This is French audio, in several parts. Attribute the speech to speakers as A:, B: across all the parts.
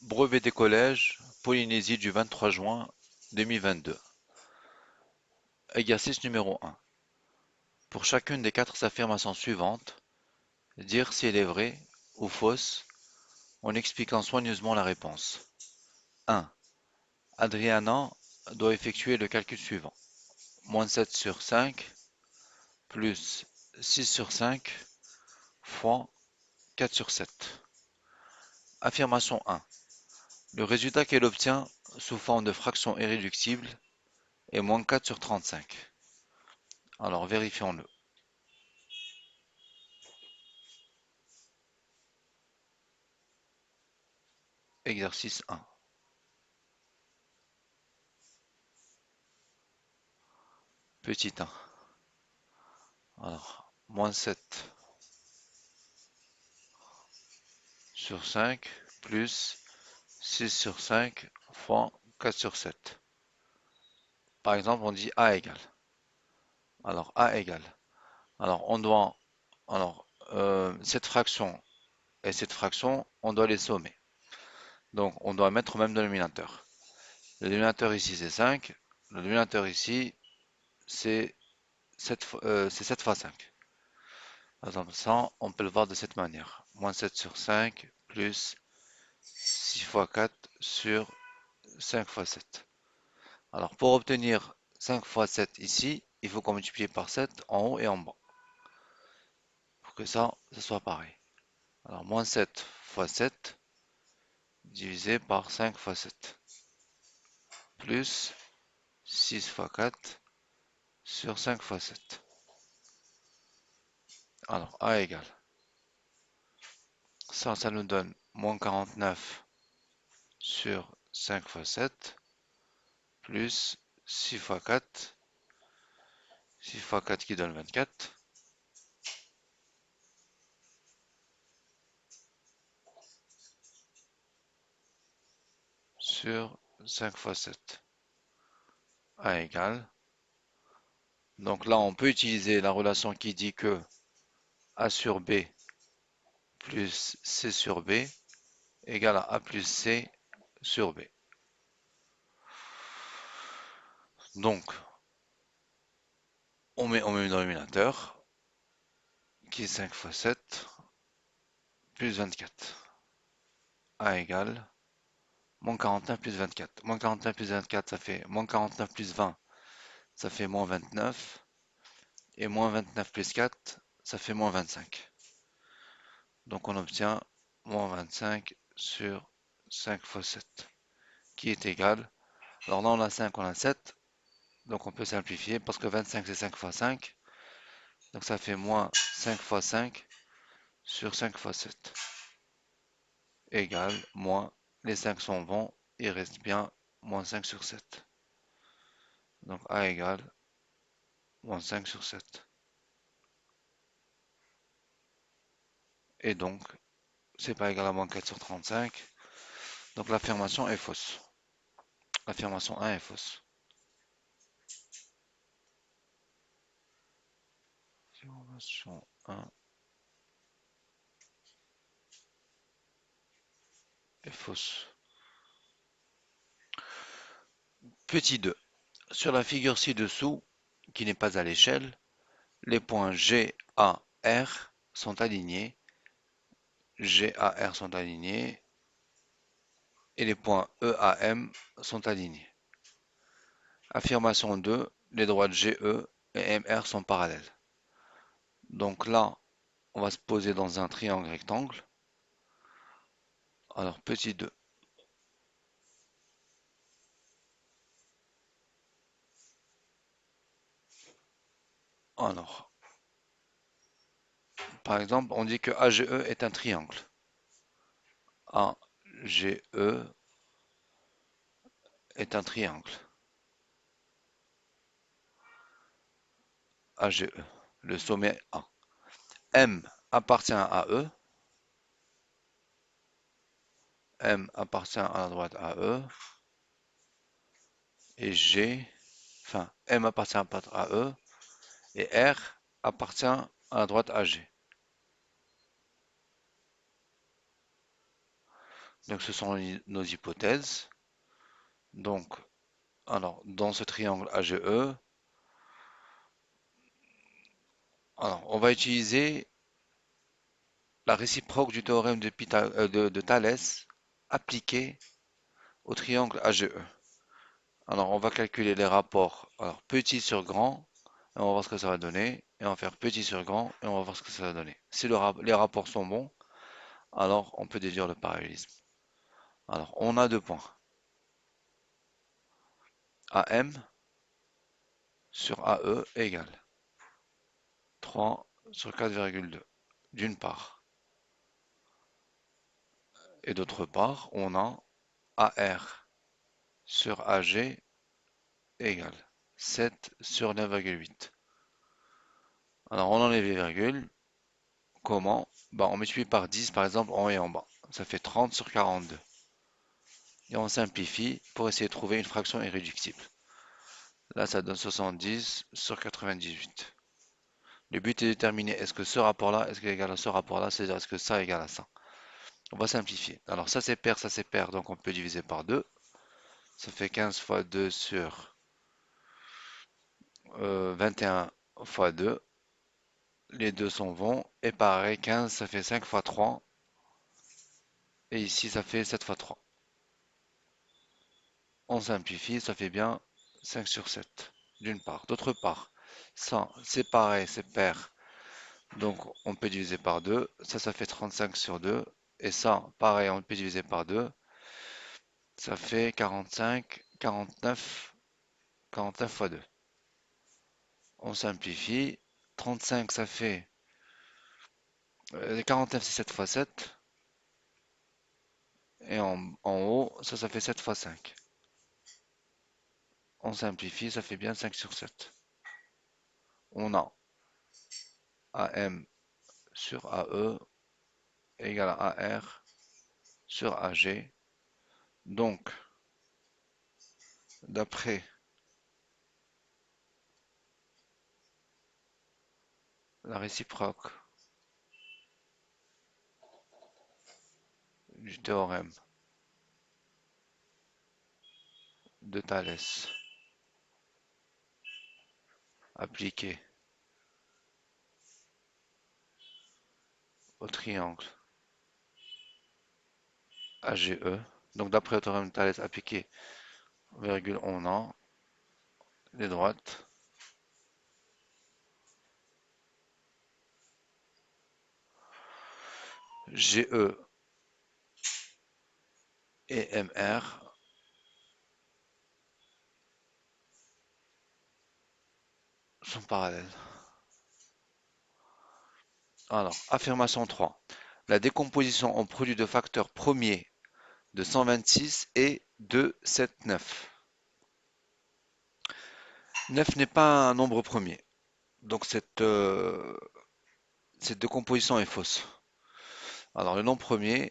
A: Brevet des collèges, Polynésie du 23 juin 2022. Exercice numéro 1. Pour chacune des quatre affirmations suivantes, dire si elle est vraie ou fausse en expliquant soigneusement la réponse. 1. Adriana doit effectuer le calcul suivant. Moins 7 sur 5 plus 6 sur 5 fois 4 sur 7. Affirmation 1. Le résultat qu'elle obtient sous forme de fraction irréductible est moins 4 sur 35. Alors vérifions-le. Exercice 1. Petit 1. Alors, moins 7 sur 5 plus 6 sur 5 fois 4 sur 7. Par exemple, on dit A égale. Alors, A égale. Alors, on doit. Alors, cette fraction et cette fraction, on doit les sommer. Donc, on doit mettre au même dénominateur. Le dénominateur ici, c'est 5. Le dénominateur ici, c'est 7 fois 5. Par exemple, ça, on peut le voir de cette manière. Moins 7 sur 5 plus 6 fois 4 sur 5 fois 7. Alors, pour obtenir 5 fois 7 ici, il faut qu'on multiplie par 7 en haut et en bas. Pour que ça soit pareil. Alors, moins 7 fois 7 divisé par 5 fois 7. Plus 6 fois 4 sur 5 fois 7. Alors, A égale. Ça nous donne moins 49 sur 5 fois 7. Plus 6 fois 4. 6 fois 4 qui donne 24. Sur 5 fois 7. A égale. Donc là, on peut utiliser la relation qui dit que A sur B plus C sur B égale à A plus C sur B. Donc, on met au même dénominateur, qui est 5 fois 7, plus 24. A égale moins 49 plus 24. Moins 49 plus 24, ça fait moins 49 plus 20, ça fait moins 29. Et moins 29 plus 4, ça fait moins 25. Donc on obtient moins 25 sur 5 fois 7, qui est égal. Alors là, on a 5, on a 7. Donc on peut simplifier parce que 25 c'est 5 fois 5. Donc ça fait moins 5 fois 5 sur 5 fois 7. Égale moins, les 5 sont bons, il reste bien moins 5 sur 7. Donc A égale moins 5 sur 7. Et donc, c'est pas égal à moins 4 sur 35. Donc l'affirmation est fausse. L'affirmation 1 est fausse. Affirmation 1 est fausse. Petit 2. Sur la figure ci-dessous, qui n'est pas à l'échelle, les points G, A, R sont alignés. G, A, R sont alignés. Et les points E, A, M sont alignés. Affirmation 2. Les droites GE et MR sont parallèles. Donc là, on va se poser dans un triangle rectangle. Alors, petit 2. Alors, par exemple, on dit que AGE est un triangle. AGE est un triangle. AGE, le sommet A. M appartient à E. M appartient à la droite à E. Et G, enfin, M appartient à E. Et R appartient à la droite à G. Donc ce sont nos hypothèses. Donc, alors, dans ce triangle AGE, alors, on va utiliser la réciproque du théorème de Thalès appliqué au triangle AGE. Alors, on va calculer les rapports. Alors, petit sur grand, et on va voir ce que ça va donner. Et on va faire petit sur grand, et on va voir ce que ça va donner. Si les rapports sont bons, alors on peut déduire le parallélisme. Alors, on a deux points. AM sur AE égale 3 sur 4,2, d'une part. Et d'autre part, on a AR sur AG égale 7 sur 9,8. Alors, on enlève les virgules. Comment? Bah, on multiplie par 10, par exemple, en haut et en bas. Ça fait 30 sur 42. Et on simplifie pour essayer de trouver une fraction irréductible. Là, ça donne 70 sur 98. Le but est de déterminer est-ce que ce rapport-là, est-ce qu'il est égal à ce rapport-là, c'est-à-dire est-ce que ça est égal à ça. On va simplifier. Alors ça c'est pair, donc on peut diviser par 2. Ça fait 15 fois 2 sur 21 fois 2. Les deux sont bons. Et pareil, 15, ça fait 5 fois 3. Et ici, ça fait 7 fois 3. On simplifie, ça fait bien 5 sur 7, d'une part. D'autre part, ça, c'est pareil, c'est pair. Donc, on peut diviser par 2. Ça fait 35 sur 2. Et ça, pareil, on peut diviser par 2. Ça fait 45, 49, 49 fois 2. On simplifie. 35, ça fait 49, c'est 7 fois 7. Et en haut, ça fait 7 fois 5. On simplifie, ça fait bien 5 sur 7. On a AM sur AE égale à AR sur AG. Donc, d'après la réciproque du théorème de Thalès appliqué au triangle AGE, donc d'après le théorème de Thalès appliqué, virgule, on a les droites GE et MR sont parallèles. Alors, affirmation 3. La décomposition en produit de facteurs premiers de 126 est de 7, 9. 9 n'est pas un nombre premier, donc cette décomposition est fausse. Alors, les nombres premiers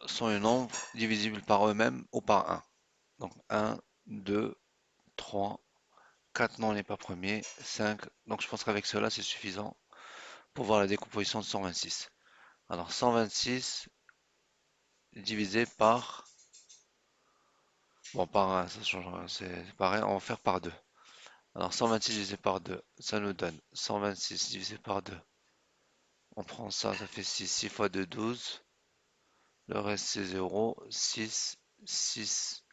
A: sont les nombres divisibles par eux-mêmes ou par 1. Donc 1, 2, 3, 4 non, n'est pas premier, 5. Donc je pense qu'avec cela, c'est suffisant pour voir la décomposition de 126. Alors 126 divisé par... Bon, par 1, ça change rien, c'est pareil, on va faire par 2. Alors 126 divisé par 2, ça nous donne 126 divisé par 2. On prend ça, ça fait 6, 6 fois 2, 12. Le reste c'est 0, 6, 6,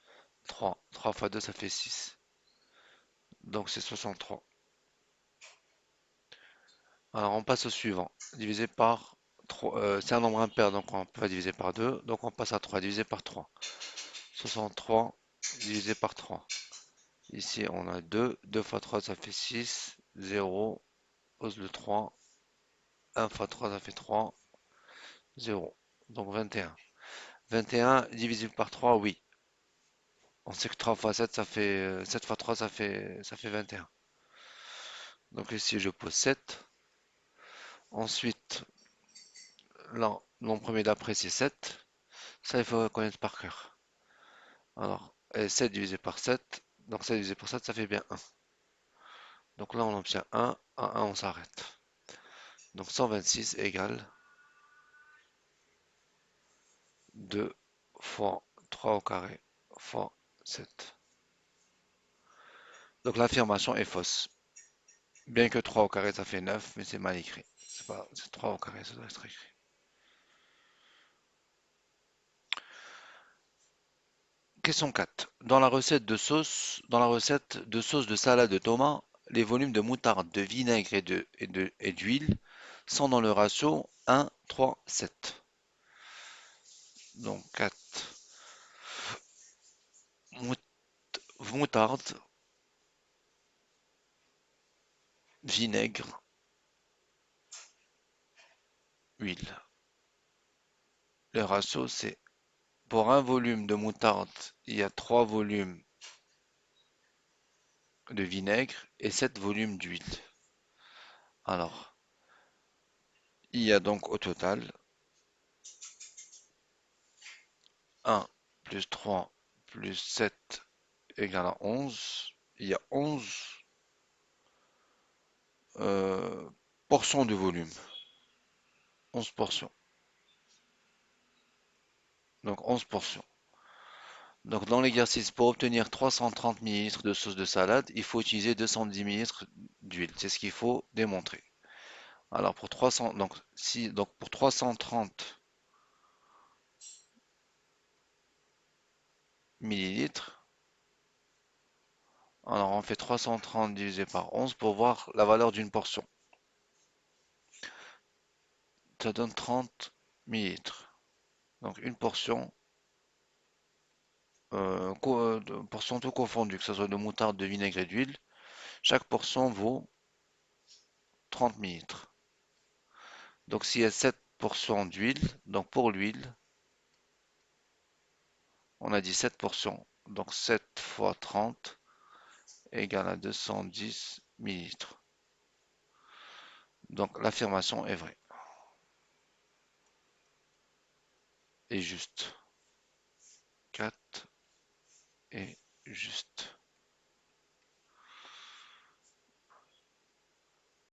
A: 3. 3 fois 2, ça fait 6. Donc c'est 63. Alors on passe au suivant. Divisé par 3. C'est un nombre impair, donc on peut pas diviser par 2. Donc on passe à 3, divisé par 3. 63 divisé par 3. Ici on a 2. 2 fois 3 ça fait 6. 0. Pose le 3. 1 fois 3 ça fait 3. 0. Donc 21. 21 divisible par 3, oui. On sait que 3 fois 7 ça fait 7 fois 3 ça fait 21. Donc ici je pose 7. Ensuite, là, nombre premier d'après c'est 7. Ça il faut connaître par cœur. Alors, 7 divisé par 7, donc 7 divisé par 7, ça fait bien 1. Donc là, on obtient 1, à 1, on s'arrête. Donc 126 égale 2 fois 3 au carré fois 7. Donc l'affirmation est fausse. Bien que 3 au carré ça fait 9, mais c'est mal écrit. C'est pas, c'est 3 au carré, ça doit être écrit. Question 4. Dans la recette de sauce de salade de tomat, les volumes de moutarde, de vinaigre et d'huile sont dans le ratio 1, 3, 7. Donc 4. Moutarde, vinaigre, huile. Le ratio, c'est pour un volume de moutarde, il y a 3 volumes de vinaigre et 7 volumes d'huile. Alors, il y a donc au total 1 plus 3 plus 7 égale à 11. Il y a 11 portions de volume. 11 portions. Donc 11 portions. Donc dans l'exercice, pour obtenir 330 ml de sauce de salade, il faut utiliser 210 ml d'huile. C'est ce qu'il faut démontrer. Alors pour 300, donc pour 330 millilitres, alors on fait 330 divisé par 11 pour voir la valeur d'une portion. Ça donne 30 millilitres. Donc une portion, portion tout confondu, que ce soit de moutarde, de vinaigre et d'huile, chaque portion vaut 30 millilitres. Donc s'il y a 7 portions d'huile, donc pour l'huile, on a dit 7 portions. Donc 7 fois 30 égale à 210 millilitres. Donc l'affirmation est vraie et juste. 4 est juste.